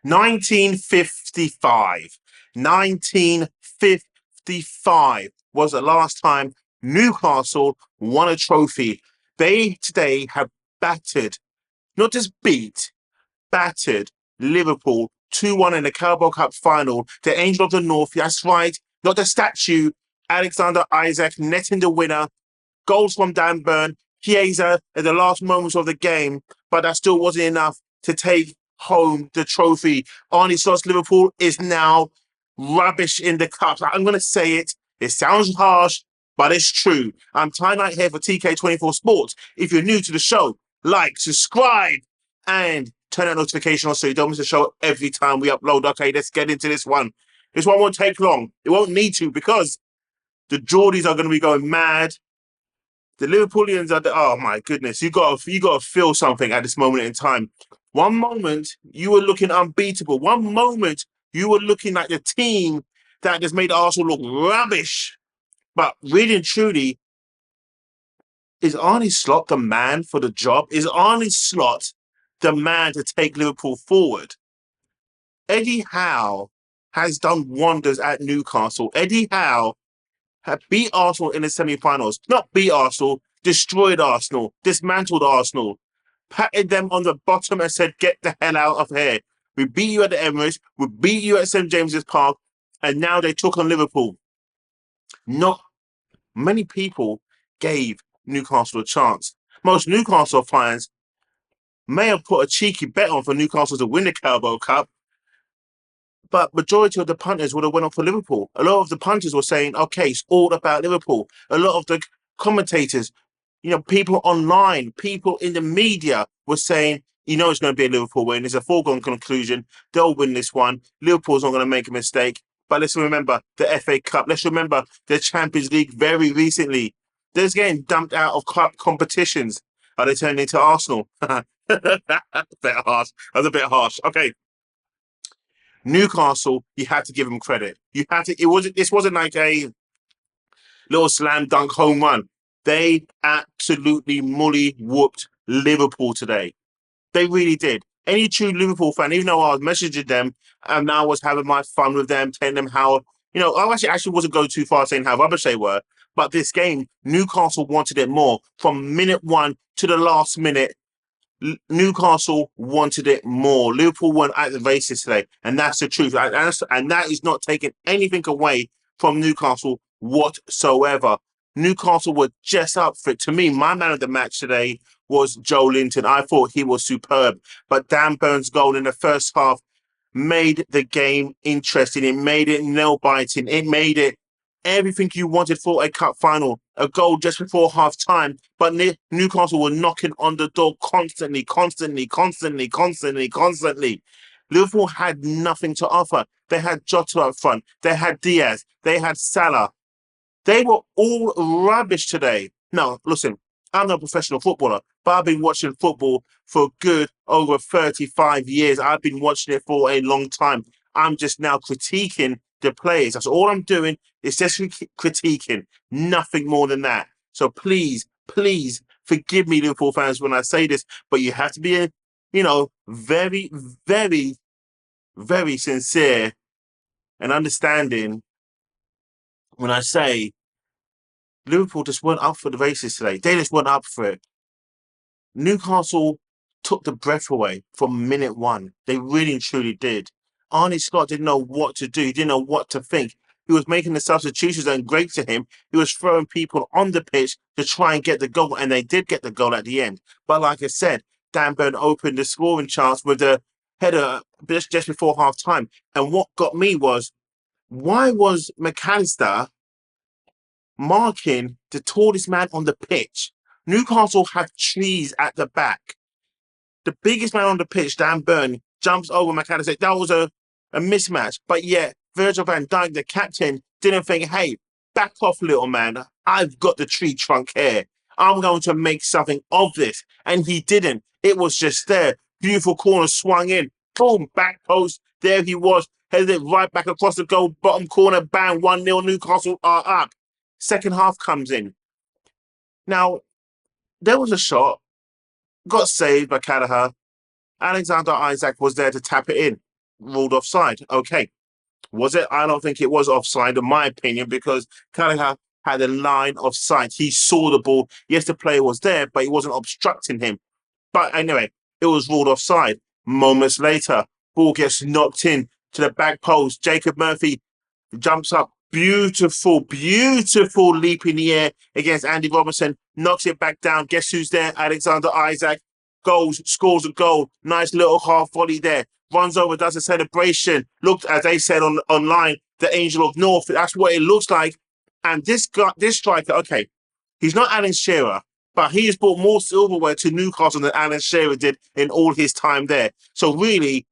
1955. 1955 was the last time Newcastle won a trophy. They today have battered, not just beat, battered Liverpool 2-1 in the Carabao Cup final. The Angel of the North, that's right, not the statue. Alexander Isak netting the winner. Goals from Dan Burn, Chiesa at the last moments of the game, but that still wasn't enough to take home the trophy. Arne Slot's Liverpool is now rubbish in the cups. I'm going to say it. It sounds harsh, but it's true. I'm Ty Knight here for TK24 Sports. If you're new to the show, like, subscribe, and turn that notification on so you don't miss the show every time we upload. Okay, let's get into this one. This one won't take long. It won't need to because the Geordies are going to be going mad. The Liverpoolians are oh my goodness, you got to feel something at this moment in time. One moment you were looking unbeatable. One moment you were looking like the team that just made Arsenal look rubbish. But really and truly, is Arne Slot the man for the job? Is Arne Slot the man to take Liverpool forward? Eddie Howe has done wonders at Newcastle. Eddie Howe had beat Arsenal in the semi-finals. Not beat Arsenal, destroyed Arsenal, dismantled Arsenal, patted them on the bottom and said, get the hell out of here. We beat you at the Emirates, we beat you at St. James's Park, and now they took on Liverpool. Not many people gave Newcastle a chance. Most Newcastle fans may have put a cheeky bet on for Newcastle to win the Carabao Cup, but majority of the punters would have went up for Liverpool. A lot of the punters were saying, okay, it's all about Liverpool. A lot of the commentators, people online, people in the media were saying, it's going to be a Liverpool win. It's a foregone conclusion. They'll win this one. Liverpool's not going to make a mistake. But let's remember the FA Cup. Let's remember the Champions League very recently. They're just getting dumped out of cup competitions. Are they turning into Arsenal? That's a bit harsh. That's a bit harsh. Okay. Newcastle, you had to give them credit. You had to. This wasn't like a little slam dunk home run. They absolutely mully-whooped Liverpool today. They really did. Any true Liverpool fan, even though I was messaging them and I was having my fun with them, telling them how, I actually wasn't going too far saying how rubbish they were. But this game, Newcastle wanted it more. From minute one to the last minute, Newcastle wanted it more. Liverpool weren't at the races today, and that's the truth. And that is not taking anything away from Newcastle whatsoever. Newcastle were just up for it. To me, my man of the match today was Joe Linton. I thought he was superb. But Dan Burns' goal in the first half made the game interesting. It made it nail-biting. It made it everything you wanted for a cup final. A goal just before half-time. But Newcastle were knocking on the door constantly. Liverpool had nothing to offer. They had Jota up front. They had Diaz. They had Salah. They were all rubbish today. Now, listen, I'm not a professional footballer, but I've been watching football for good over 35 years. I've been watching it for a long time. I'm just now critiquing the players. That's all I'm doing is just critiquing, nothing more than that. So please forgive me, Liverpool fans, when I say this, but you have to be, very, very, very sincere and understanding when I say Liverpool just weren't up for the races today. They just weren't up for it. Newcastle took the breath away from minute one. They really and truly did. Arne Slot didn't know what to do. He didn't know what to think. He was making the substitutions and great to him. He was throwing people on the pitch to try and get the goal, and they did get the goal at the end. But like I said, Dan Burn opened the scoring chance with the header just before half-time. And what got me was, why was McAllister marking the tallest man on the pitch? Newcastle have trees at the back. The biggest man on the pitch, Dan Burn, jumps over McAllister. That was a mismatch. But yet, Virgil van Dijk, the captain, didn't think, hey, back off, little man. I've got the tree trunk here. I'm going to make something of this. And he didn't. It was just there. Beautiful corner swung in. Boom, back post. There he was. Headed it right back across the goal. Bottom corner, bang, 1-0. Newcastle are up. Second half comes in. Now, there was a shot. Got saved by Kelleher. Alexander Isak was there to tap it in. ruled offside. Okay. Was it? I don't think it was offside, in my opinion, because Kelleher had a line of sight. He saw the ball. Yes, the player was there, but he wasn't obstructing him. But anyway, it was ruled offside. Moments later, ball gets knocked in to the back post. Jacob Murphy jumps up. Beautiful, beautiful leap in the air against Andy Robertson. Knocks it back down. Guess who's there? Alexander Isak. Goes, scores a goal. Nice little half volley there. Runs over, does a celebration. Looked, as they said online, the Angel of North. That's what it looks like. And this striker, okay, he's not Alan Shearer, but he has brought more silverware to Newcastle than Alan Shearer did in all his time there. So really,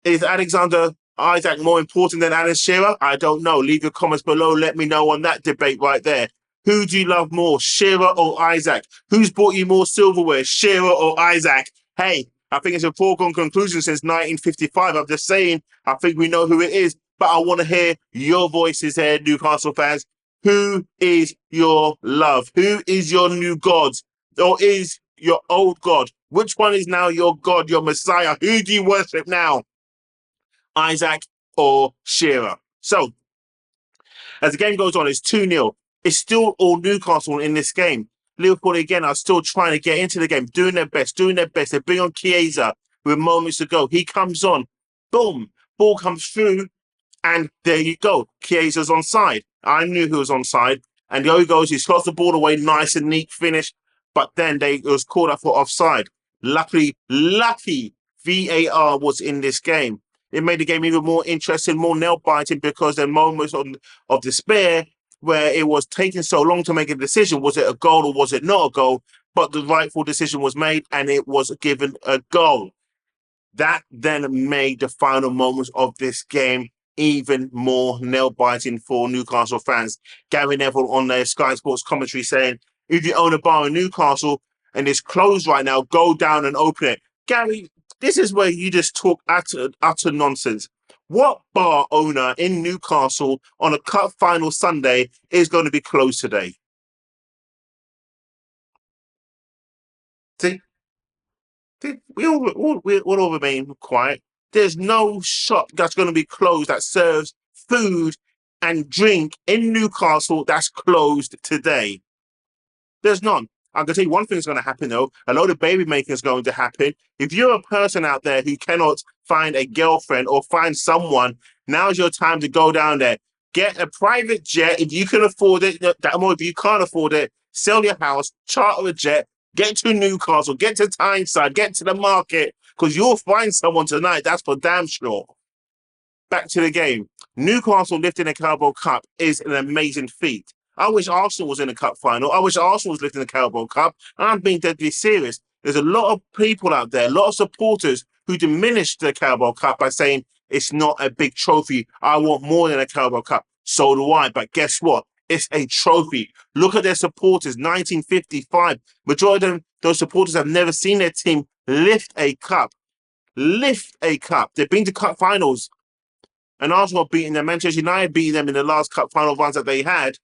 is Alexander Isak more important than Alan Shearer? I don't know. Leave your comments below. Let me know on that debate right there. Who do you love more, Shearer or Isak? Who's brought you more silverware, Shearer or Isak? Hey, I think it's a foregone conclusion since 1955. I'm just saying, I think we know who it is, but I want to hear your voices here, Newcastle fans. Who is your love? Who is your new God? Or is your old God? Which one is now your God, your Messiah? Who do you worship now? Isak or Shearer? So, as the game goes on, it's 2-0. It's still all Newcastle in this game. Liverpool, again, are still trying to get into the game, doing their best. They bring on Chiesa with moments to go. He comes on. Boom. Ball comes through. And there you go. Chiesa's onside. I knew who was onside. And there he goes. He slots the ball away. Nice and neat finish. But then it was called up for offside. Lucky VAR was in this game. It made the game even more interesting, more nail-biting, because there are moments of despair where it was taking so long to make a decision. Was it a goal or was it not a goal? But the rightful decision was made and it was given a goal. That then made the final moments of this game even more nail-biting for Newcastle fans. Gary Neville on their Sky Sports commentary saying, if you own a bar in Newcastle and it's closed right now, go down and open it. Gary, this is where you just talk utter nonsense. What bar owner in Newcastle on a cup final Sunday is going to be closed today? See? We all remain quiet. There's no shop that's going to be closed that serves food and drink in Newcastle that's closed today. There's none. I'm going to tell you one thing that's going to happen, though. A load of baby making is going to happen. If you're a person out there who cannot find a girlfriend or find someone, now's your time to go down there. Get a private jet if you can afford it. If you can't afford it, sell your house, charter a jet, get to Newcastle, get to Tyneside, get to the market, because you'll find someone tonight. That's for damn sure. Back to the game. Newcastle lifting the Carabao Cup is an amazing feat. I wish Arsenal was in the cup final. I wish Arsenal was lifting the Carabao Cup. And I'm being deadly serious. There's a lot of people out there, a lot of supporters who diminish the Carabao Cup by saying it's not a big trophy. I want more than a Carabao Cup. So do I. But guess what? It's a trophy. Look at their supporters, 1955. Majority of them, those supporters have never seen their team lift a cup. Lift a cup. They've been to cup finals. And Arsenal beating them. Manchester United beating them in the last cup final runs that they had.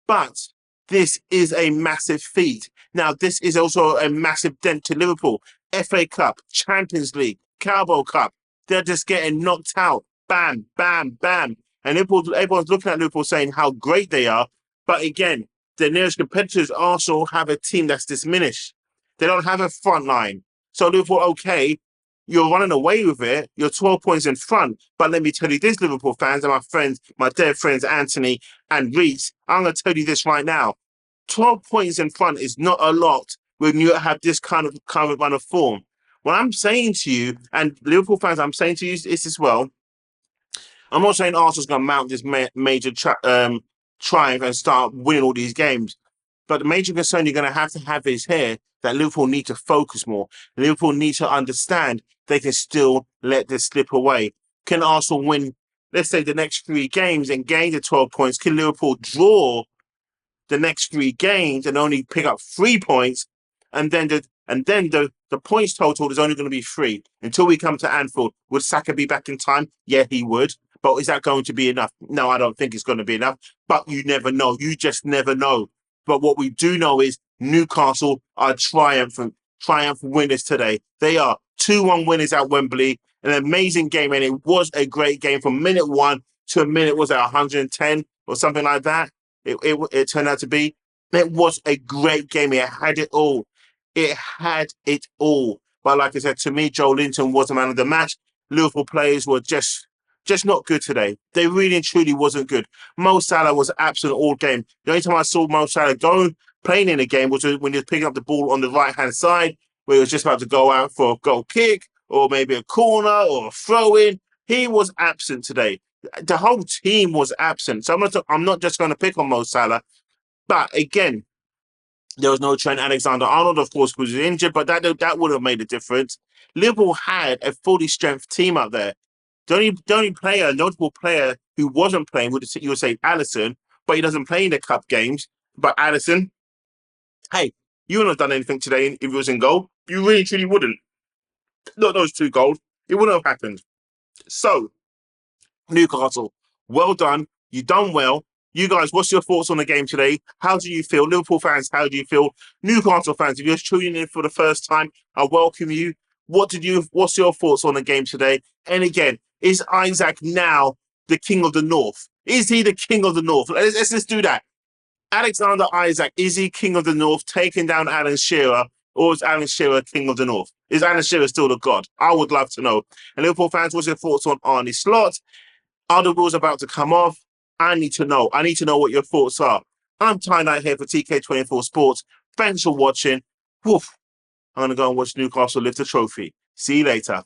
But this is a massive feat. Now, this is also a massive dent to Liverpool. FA Cup, Champions League, Carabo Cup. They're just getting knocked out. Bam, bam, bam. And everyone's looking at Liverpool saying how great they are. But again, the nearest competitors, Arsenal, have a team that's diminished. They don't have a front line. So Liverpool, okay, you're running away with it. You're 12 points in front. But let me tell you this, Liverpool fans and my friends, my dear friends, Anthony and Reece, I'm going to tell you this right now. 12 points in front is not a lot when you have this kind of run of form. What I'm saying to you, and Liverpool fans, I'm saying to you this as well, I'm not saying Arsenal's going to mount this major triumph and start winning all these games. But the major concern you're going to have is here that Liverpool need to focus more. Liverpool need to understand they can still let this slip away. Can Arsenal win, let's say, the next 3 games and gain the 12 points? Can Liverpool draw the next 3 games and only pick up 3 points? And then the points total is only going to be 3 until we come to Anfield. Would Saka be back in time? Yeah, he would. But is that going to be enough? No, I don't think it's going to be enough. But you never know. You just never know. But what we do know is Newcastle are triumphant winners today. They are 2-1 winners at Wembley an amazing game, and it was a great game from minute 1 to a minute, was it 110 or something like that? It turned out to be. It was a great game. It had it all. It had it all. But like I said, to me, Joe Linton was the man of the match. Liverpool players were just not good today. They really and truly wasn't good. Mo Salah was absent all game. The only time I saw Mo Salah playing in the game was when he was picking up the ball on the right-hand side, where he was just about to go out for a goal kick or maybe a corner or a throw-in. He was absent today. The whole team was absent. So I'm not just going to pick on Mo Salah. But again, there was no Trent Alexander-Arnold, of course, was injured, but that would have made a difference. Liverpool had a fully strength team up there. The only player, notable player who wasn't playing, you would say Alisson, but he doesn't play in the cup games. But Alisson, hey, you wouldn't have done anything today if it was in goal. You really, truly wouldn't. Not those 2 goals. It wouldn't have happened. So, Newcastle, well done. You done well. You guys, what's your thoughts on the game today? How do you feel? Liverpool fans, how do you feel? Newcastle fans, if you're tuning in for the first time, I welcome you. What's your thoughts on the game today? And again, is Isak now the king of the North? Is he the king of the North? Let's do that. Alexander Isak, is he king of the North, taking down Alan Shearer, or is Alan Shearer king of the North? Is Alan Shearer still the god? I would love to know. And Liverpool fans, what's your thoughts on Arne Slot? Are the rules about to come off? I need to know. I need to know what your thoughts are. I'm Ty Knight here for TK24 Sports. Thanks for watching. Woof. I'm going to go and watch Newcastle lift the trophy. See you later.